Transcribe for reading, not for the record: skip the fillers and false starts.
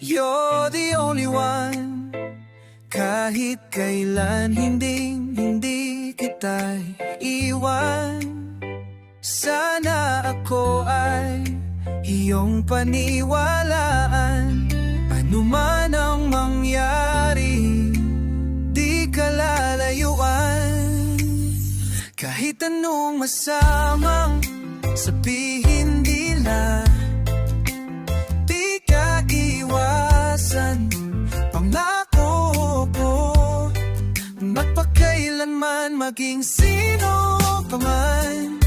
You're the only one. Kahit kailan hindi kita iwan. Sana ako ay iyong paniwalaan. Ano man ang mangyari, di ka lalayuan. Kahit anong masamang sabihin nila, di ka iwasan. Pangako ko, magpakailanman maging sino pa man.